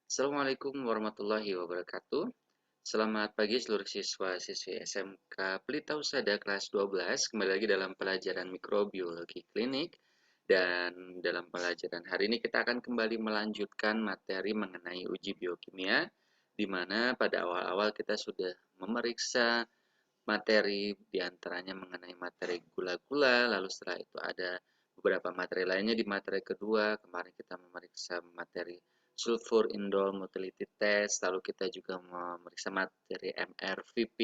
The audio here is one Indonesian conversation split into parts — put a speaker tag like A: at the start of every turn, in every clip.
A: Assalamualaikum warahmatullahi wabarakatuh. Selamat pagi seluruh siswa-siswi SMK Pelita Husada kelas 12. Kembali lagi dalam pelajaran mikrobiologi klinik. Dan dalam pelajaran hari ini kita akan kembali melanjutkan materi mengenai uji biokimia, di mana pada awal-awal kita sudah memeriksa materi diantaranya mengenai materi gula-gula, lalu setelah itu ada beberapa materi lainnya di materi kedua. Kemarin kita memeriksa materi sulfur indol motility test, lalu kita juga memeriksa materi MRVP,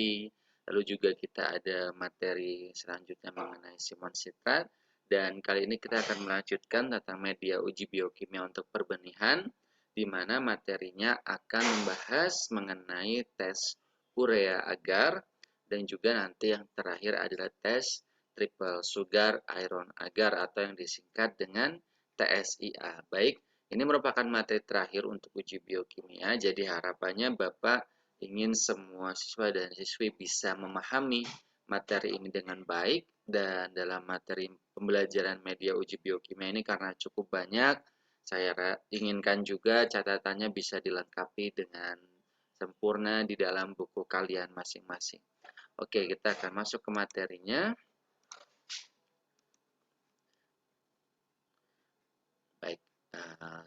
A: lalu juga kita ada materi selanjutnya mengenai simon citrat, dan kali ini kita akan melanjutkan tentang media uji biokimia untuk perbenihan, di mana materinya akan membahas mengenai tes urea agar, dan juga nanti yang terakhir adalah tes triple sugar iron agar atau yang disingkat dengan TSIA. Baik, ini merupakan materi terakhir untuk uji biokimia, jadi harapannya Bapak ingin semua siswa dan siswi bisa memahami materi ini dengan baik, dan dalam materi pembelajaran media uji biokimia ini karena cukup banyak, saya inginkan juga catatannya bisa dilengkapi dengan sempurna di dalam buku kalian masing-masing. Oke, kita akan masuk ke materinya. Baik,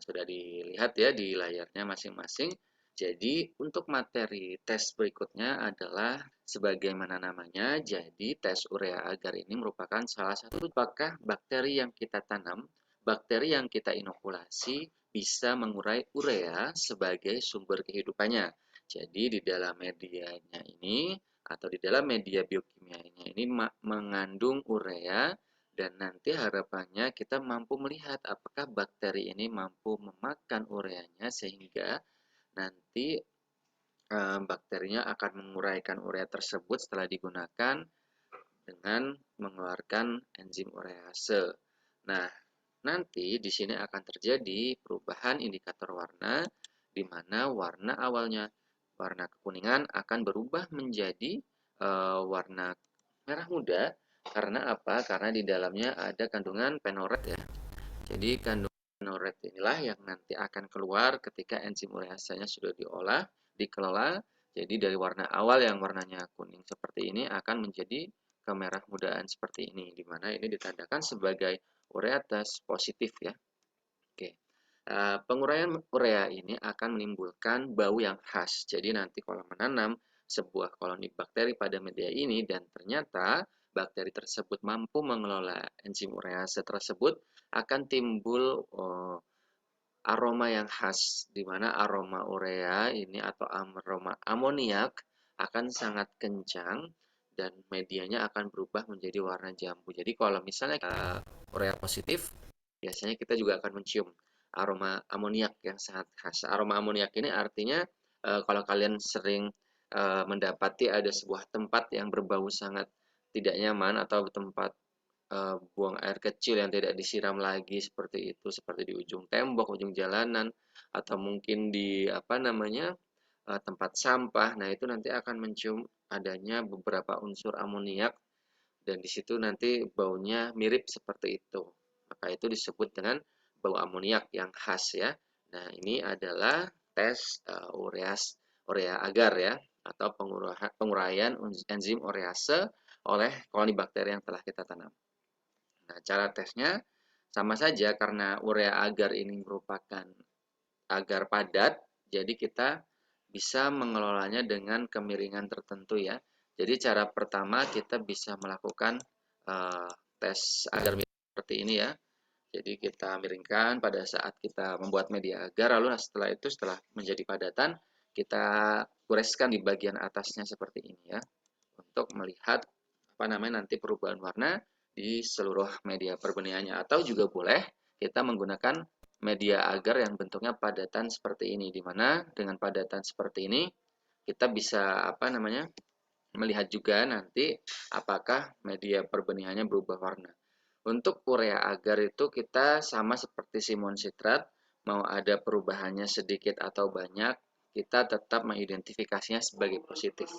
A: sudah dilihat ya di layarnya masing-masing. Jadi, untuk materi tes berikutnya adalah sebagaimana namanya, jadi tes urea agar ini merupakan salah satu apakah bakteri yang kita tanam, bakteri yang kita inokulasi bisa mengurai urea sebagai sumber kehidupannya. Jadi, di dalam medianya ini atau di dalam media biokimianya ini mengandung urea, dan nanti harapannya kita mampu melihat apakah bakteri ini mampu memakan ureanya sehingga nanti bakterinya akan menguraikan urea tersebut setelah digunakan dengan mengeluarkan enzim urease. Nah, nanti di sini akan terjadi perubahan indikator warna, di mana warna awalnya warna kekuningan akan berubah menjadi warna merah muda. Karena apa? Karena di dalamnya ada kandungan penoret ya. Jadi kandungan penoret inilah yang nanti akan keluar ketika enzim ureasanya sudah diolah, dikelola. Jadi dari warna awal yang warnanya kuning seperti ini akan menjadi kemerah mudaan seperti ini, di mana ini ditandakan sebagai ureatas positif ya. Oke. Penguraian urea ini akan menimbulkan bau yang khas. Jadi nanti kalau menanam sebuah koloni bakteri pada media ini dan ternyata bakteri tersebut mampu mengelola enzim urease tersebut, akan timbul aroma yang khas, di mana aroma urea ini atau aroma amoniak akan sangat kencang dan medianya akan berubah menjadi warna jambu. Jadi kalau misalnya urea positif, biasanya kita juga akan mencium aroma amoniak yang sangat khas. Aroma amoniak ini artinya kalau kalian sering mendapati ada sebuah tempat yang berbau sangat tidak nyaman atau tempat buang air kecil yang tidak disiram lagi seperti itu, seperti di ujung tembok, ujung jalanan, atau mungkin di apa namanya tempat sampah. Nah itu nanti akan mencium adanya beberapa unsur amoniak, dan di situ nanti baunya mirip seperti itu. Maka itu disebut dengan bau amoniak yang khas ya. Nah ini adalah tes urea agar ya, atau penguraian enzim urease oleh koloni bakteri yang telah kita tanam. Nah, cara tesnya sama saja karena urea agar ini merupakan agar padat, jadi kita bisa mengelolanya dengan kemiringan tertentu ya. Jadi cara pertama kita bisa melakukan tes agar seperti ini ya. Jadi kita miringkan pada saat kita membuat media agar, lalu setelah itu setelah menjadi padatan, kita goreskan di bagian atasnya seperti ini ya, untuk melihat apa namanya nanti perubahan warna di seluruh media perbenihannya. Atau juga boleh kita menggunakan media agar yang bentuknya padatan seperti ini, di mana dengan padatan seperti ini kita bisa apa namanya melihat juga nanti apakah media perbenihannya berubah warna. Untuk urea agar itu kita sama seperti simon citrat, mau ada perubahannya sedikit atau banyak, kita tetap mengidentifikasinya sebagai positif.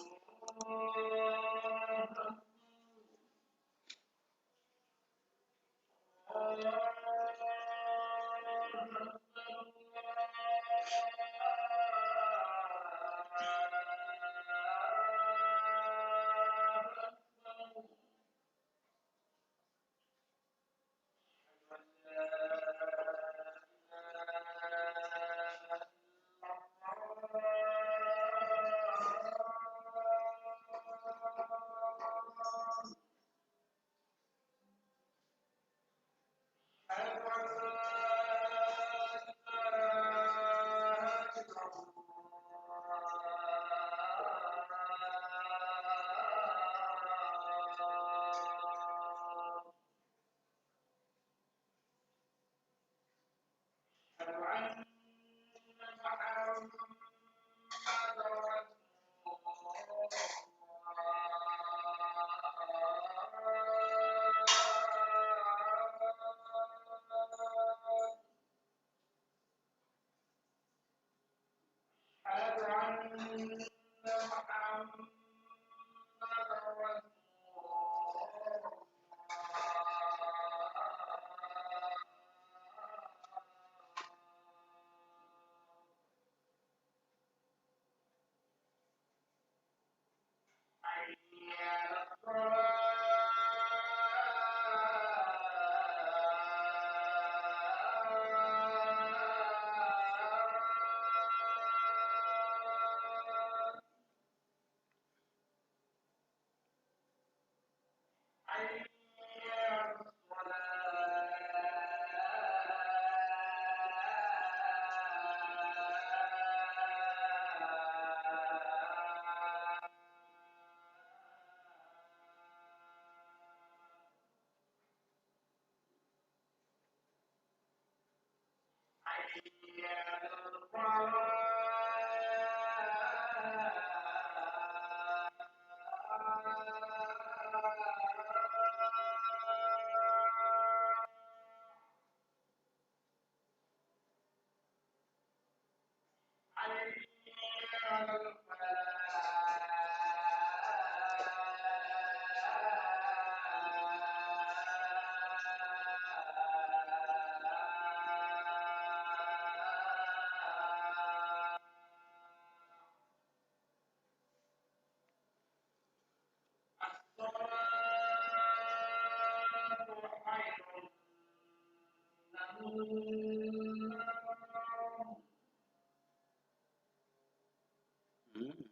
A: Hmm.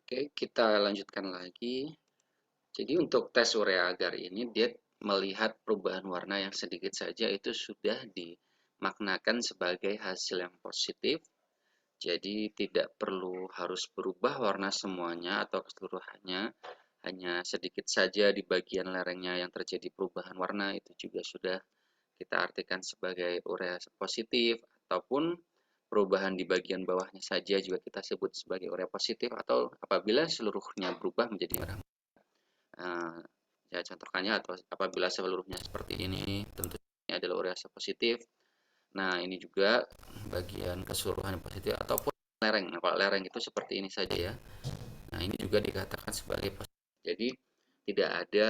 A: Oke, kita lanjutkan lagi. Jadi untuk tes urea agar ini dia melihat perubahan warna yang sedikit saja itu sudah dimaknakan sebagai hasil yang positif. Jadi tidak perlu harus berubah warna semuanya atau keseluruhannya, hanya sedikit saja di bagian lerengnya yang terjadi perubahan warna itu juga sudah kita artikan sebagai urea positif, ataupun perubahan di bagian bawahnya saja juga kita sebut sebagai urea positif, atau apabila seluruhnya berubah menjadi merah. Nah, ya contohnya atau apabila seluruhnya seperti ini, tentu ini adalah urea positif. Nah, ini juga bagian keseluruhan positif ataupun lereng. Nah, kalau lereng itu seperti ini saja ya. Nah, ini juga dikatakan sebagai positif. Jadi tidak ada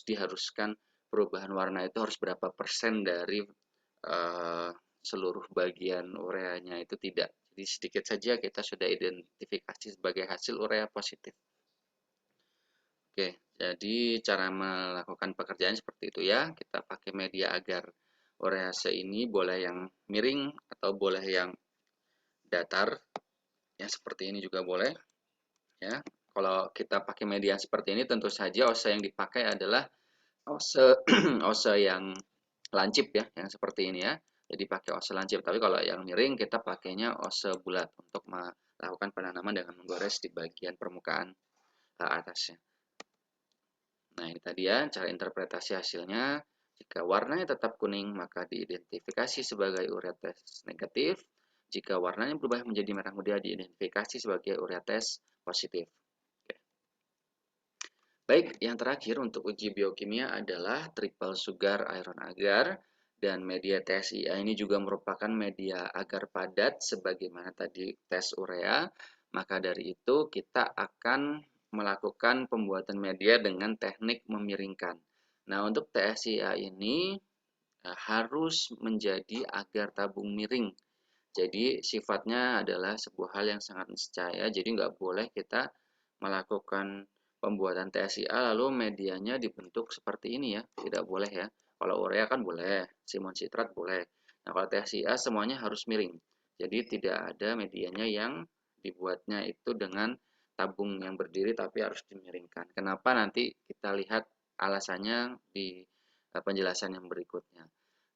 A: diharuskan perubahan warna itu harus berapa persen dari seluruh bagian ureanya, itu tidak. Jadi sedikit saja kita sudah identifikasi sebagai hasil urea positif. Oke, jadi cara melakukan pekerjaan seperti itu ya. Kita pakai media agar urease ini boleh yang miring atau boleh yang datar. Ya, seperti ini juga boleh. Ya. Kalau kita pakai media seperti ini, tentu saja ose yang dipakai adalah ose ose yang lancip ya, yang seperti ini ya. Jadi pakai ose lancip. Tapi kalau yang miring kita pakainya ose bulat untuk melakukan penanaman dengan menggores di bagian permukaan atasnya. Nah, ini tadi ya cara interpretasi hasilnya. Jika warnanya tetap kuning, maka diidentifikasi sebagai ureates negatif. Jika warnanya berubah menjadi merah muda, diidentifikasi sebagai ureates positif. Oke. Baik, yang terakhir untuk uji biokimia adalah triple sugar iron agar dan media TSIA ini juga merupakan media agar padat sebagaimana tadi tes urea. Maka dari itu kita akan melakukan pembuatan media dengan teknik memiringkan. Nah, untuk TSIA ini harus menjadi agar tabung miring. Jadi sifatnya adalah sebuah hal yang sangat niscaya. Jadi nggak boleh kita melakukan pembuatan TSIA lalu medianya dibentuk seperti ini ya. Tidak boleh ya. Kalau urea kan boleh, simon sitrat boleh. Nah, kalau TSIA semuanya harus miring. Jadi tidak ada medianya yang dibuatnya itu dengan tabung yang berdiri tapi harus dimiringkan. Kenapa nanti kita lihat alasannya di penjelasan yang berikutnya.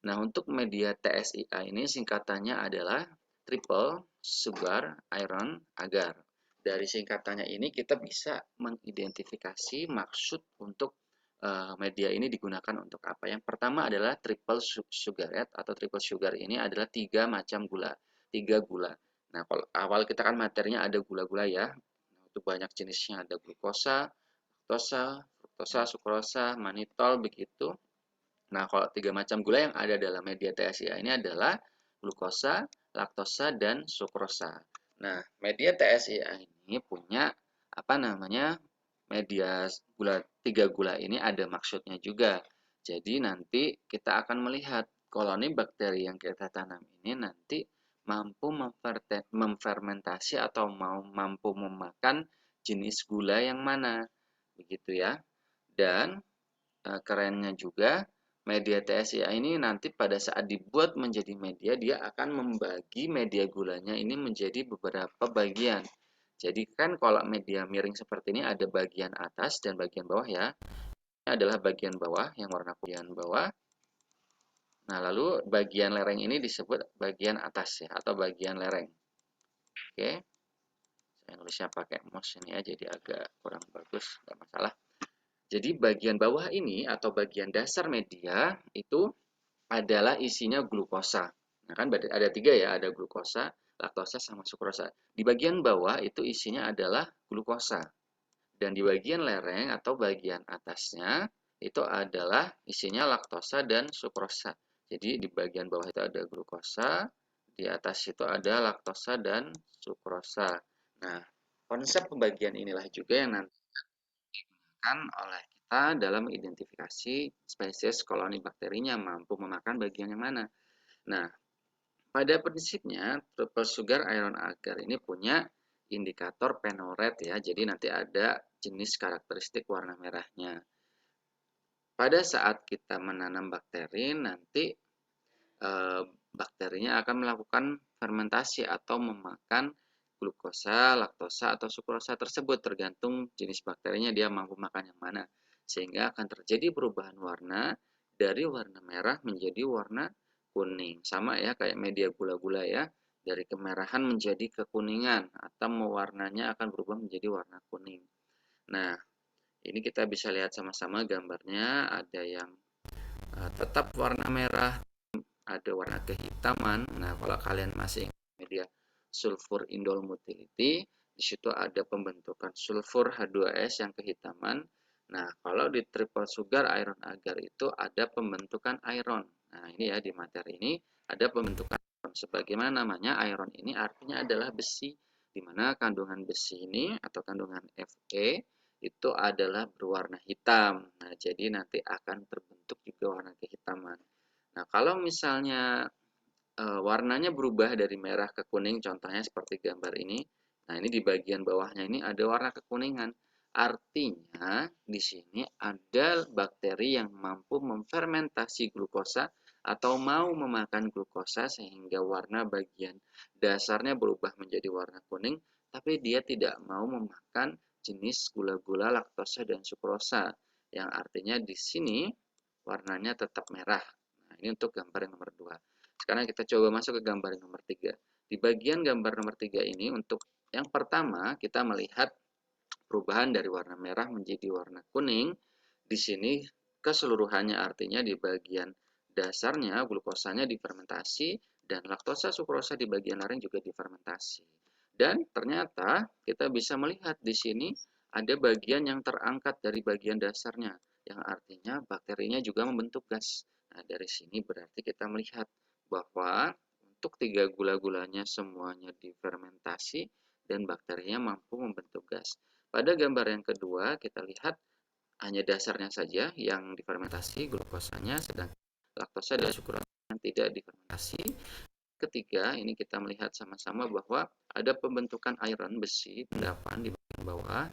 A: Nah, untuk media TSIA ini singkatannya adalah triple sugar iron agar. Dari singkatannya ini kita bisa mengidentifikasi maksud untuk media ini digunakan untuk apa. Yang pertama adalah triple sugarette atau triple sugar ini adalah 3 macam gula. 3 gula. Nah, kalau awal kita kan materinya ada gula-gula ya. Itu banyak jenisnya, ada glukosa, laktosa, fruktosa, sukrosa, manitol begitu. Nah, kalau 3 macam gula yang ada dalam media TSIA ini adalah glukosa, laktosa, dan sukrosa. Nah, media TSIA ini punya apa namanya? Media gula 3 gula ini ada maksudnya juga. Jadi nanti kita akan melihat koloni bakteri yang kita tanam ini nanti mampu memfermentasi atau mampu memakan jenis gula yang mana. Begitu ya. Dan kerennya juga media TSIA ini nanti pada saat dibuat menjadi media dia akan membagi media gulanya ini menjadi beberapa bagian. Jadi kan kalau media miring seperti ini ada bagian atas dan bagian bawah ya. Ini adalah bagian bawah yang warna bagian bawah. Nah, lalu bagian lereng ini disebut bagian atas ya atau bagian lereng. Oke. Saya nulisnya pakai mouse ini ya jadi agak kurang bagus, nggak masalah. Jadi bagian bawah ini atau bagian dasar media itu adalah isinya glukosa. Nah kan ada 3 ya, ada glukosa, laktosa, sama sukrosa. Di bagian bawah itu isinya adalah glukosa. Dan di bagian lereng atau bagian atasnya itu adalah isinya laktosa dan sukrosa. Jadi di bagian bawah itu ada glukosa, di atas itu ada laktosa dan sukrosa. Nah, konsep pembagian inilah juga yang nanti digunakan oleh kita dalam identifikasi spesies koloni bakterinya mampu memakan bagian yang mana. Nah, pada prinsipnya triple sugar iron agar ini punya indikator penoret ya. Jadi nanti ada jenis karakteristik warna merahnya. Pada saat kita menanam bakteri nanti bakterinya akan melakukan fermentasi atau memakan glukosa, laktosa, atau sukrosa tersebut tergantung jenis bakterinya dia mampu makan yang mana. Sehingga akan terjadi perubahan warna dari warna merah menjadi warna kuning. Sama ya kayak media gula-gula ya. Dari kemerahan menjadi kekuningan atau warnanya akan berubah menjadi warna kuning. Nah, ini kita bisa lihat sama-sama gambarnya ada yang tetap warna merah, ada warna kehitaman. Nah, kalau kalian masih ingat media sulfur indol motility, di situ ada pembentukan sulfur H2S yang kehitaman. Nah, kalau di triple sugar iron agar itu ada pembentukan iron. Nah, ini ya di materi ini ada pembentukan iron. Sebagaimana namanya iron ini artinya adalah besi, di mana kandungan besi ini atau kandungan Fe itu adalah berwarna hitam. Nah, jadi nanti akan terbentuk juga warna kehitaman. Nah, kalau misalnya warnanya berubah dari merah ke kuning, contohnya seperti gambar ini. Nah, ini di bagian bawahnya ini ada warna kekuningan. Artinya, di sini ada bakteri yang mampu memfermentasi glukosa atau mau memakan glukosa sehingga warna bagian dasarnya berubah menjadi warna kuning, tapi dia tidak mau memakan jenis gula-gula laktosa dan sukrosa, yang artinya di sini warnanya tetap merah. Nah, ini untuk gambar yang nomor 2. Sekarang kita coba masuk ke gambar yang nomor 3. Di bagian gambar nomor 3 ini, untuk yang pertama kita melihat perubahan dari warna merah menjadi warna kuning. Di sini keseluruhannya artinya di bagian dasarnya glukosanya difermentasi dan laktosa sukrosa di bagian lereng juga difermentasi. Dan ternyata kita bisa melihat di sini ada bagian yang terangkat dari bagian dasarnya, yang artinya bakterinya juga membentuk gas. Nah, dari sini berarti kita melihat bahwa untuk 3 gula-gulanya semuanya difermentasi dan bakterinya mampu membentuk gas. Pada gambar yang kedua, kita lihat hanya dasarnya saja yang difermentasi, glukosanya, sedangkan laktosa dan sukrosa yang tidak difermentasi. Ketiga, ini kita melihat sama-sama bahwa ada pembentukan iron besi endapan di bagian bawah,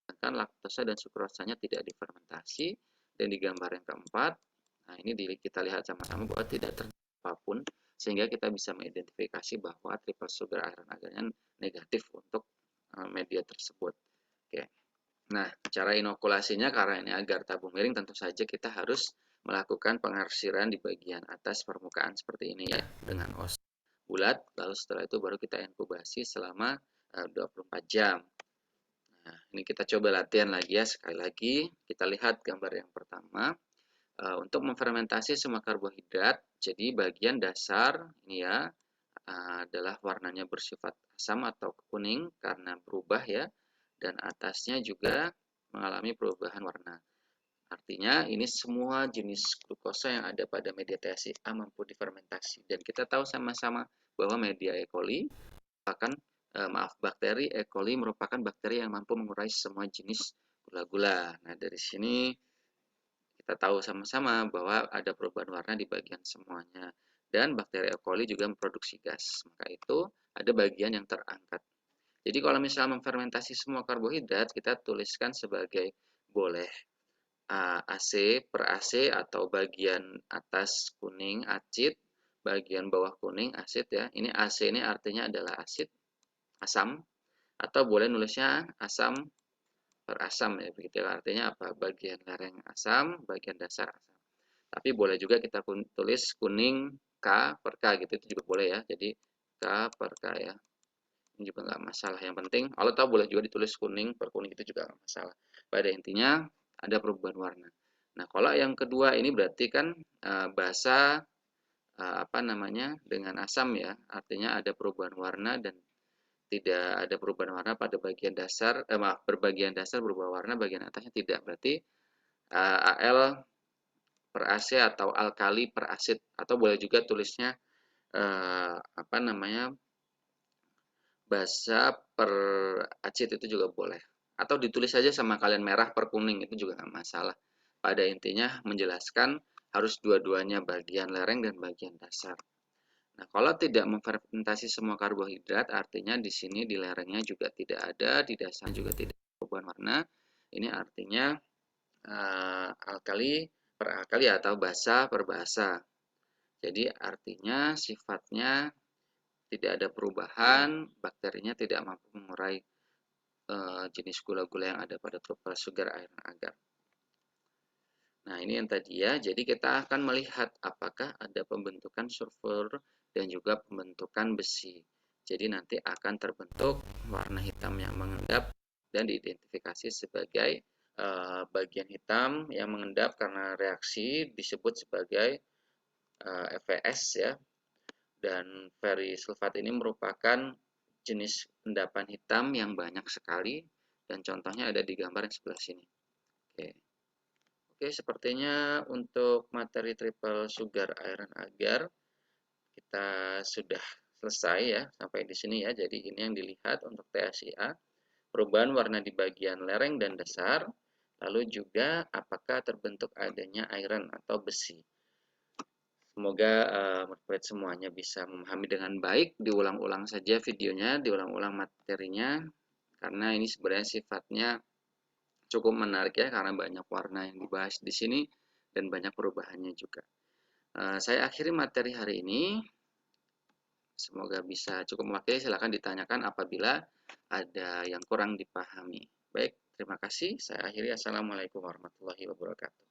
A: sedangkan laktosa dan sukrosanya tidak difermentasi. Dan di gambar yang keempat, nah ini kita lihat sama-sama bahwa tidak terdapat apapun, sehingga kita bisa mengidentifikasi bahwa triple sugar iron agarnya negatif untuk media tersebut. Oke. Nah, cara inokulasinya karena ini agar tabung miring, tentu saja kita harus melakukan pengarsiran di bagian atas permukaan seperti ini ya, dengan os bulat, lalu setelah itu baru kita inkubasi selama 24 jam. Nah, ini kita coba latihan lagi ya, sekali lagi kita lihat gambar yang pertama. Untuk memfermentasi semua karbohidrat, jadi bagian dasar ini ya adalah warnanya bersifat asam atau kuning karena berubah ya, dan atasnya juga mengalami perubahan warna. Artinya ini semua jenis glukosa yang ada pada media TSIA mampu difermentasi. Dan kita tahu sama-sama bahwa media E. coli merupakan bakteri E. coli merupakan bakteri yang mampu mengurai semua jenis gula-gula. Nah, dari sini kita tahu sama-sama bahwa ada perubahan warna di bagian semuanya. Dan bakteri E. coli juga memproduksi gas. Maka itu ada bagian yang terangkat. Jadi kalau misalnya memfermentasi semua karbohidrat, kita tuliskan sebagai boleh AC per AC atau bagian atas kuning acid, bagian bawah kuning asid ya. Ini AC ini artinya adalah asid, asam, atau boleh nulisnya asam per asam ya. Begitu artinya apa? Bagian lereng asam, bagian dasar asam. Tapi boleh juga kita tulis kuning K per K gitu, itu juga boleh ya. Jadi K per K ya. Ini juga nggak masalah. Yang penting, kalau tahu boleh juga ditulis kuning per kuning, itu juga nggak masalah. Pada intinya ada perubahan warna. Nah, kalau yang kedua ini berarti kan basa apa namanya dengan asam ya, artinya ada perubahan warna dan tidak ada perubahan warna pada bagian dasar, maaf, berbagian dasar berubah warna, bagian atasnya tidak. Berarti Al per AC atau alkali per asid, atau boleh juga tulisnya apa namanya basa per acid, itu juga boleh. Atau ditulis saja sama kalian merah per kuning, itu juga nggak masalah. Pada intinya menjelaskan harus dua-duanya, bagian lereng dan bagian dasar. Nah, kalau tidak memfermentasi semua karbohidrat, artinya di sini di lerengnya juga tidak ada, di dasarnya juga tidak ada perubahan warna. Ini artinya alkali per alkali atau basa per basa. Jadi artinya sifatnya tidak ada perubahan, bakterinya tidak mampu mengurai jenis gula-gula yang ada pada triple sugar iron agar. Nah, ini yang tadi ya. Jadi kita akan melihat apakah ada pembentukan sulfur dan juga pembentukan besi. Jadi nanti akan terbentuk warna hitam yang mengendap dan diidentifikasi sebagai bagian hitam yang mengendap karena reaksi disebut sebagai FVS ya. Dan sulfat ini merupakan jenis endapan hitam yang banyak sekali, dan contohnya ada di gambar yang sebelah sini. Oke. Oke, sepertinya untuk materi triple sugar iron agar kita sudah selesai ya sampai di sini ya. Jadi ini yang dilihat untuk TSIA, perubahan warna di bagian lereng dan dasar, lalu juga apakah terbentuk adanya iron atau besi. Semoga murid semuanya bisa memahami dengan baik. Diulang-ulang saja videonya, diulang-ulang materinya, karena ini sebenarnya sifatnya cukup menarik ya, karena banyak warna yang dibahas di sini dan banyak perubahannya juga. Saya akhiri materi hari ini. Semoga bisa cukup mewakili. Silakan ditanyakan apabila ada yang kurang dipahami. Baik, terima kasih. Saya akhiri. Assalamualaikum warahmatullahi wabarakatuh.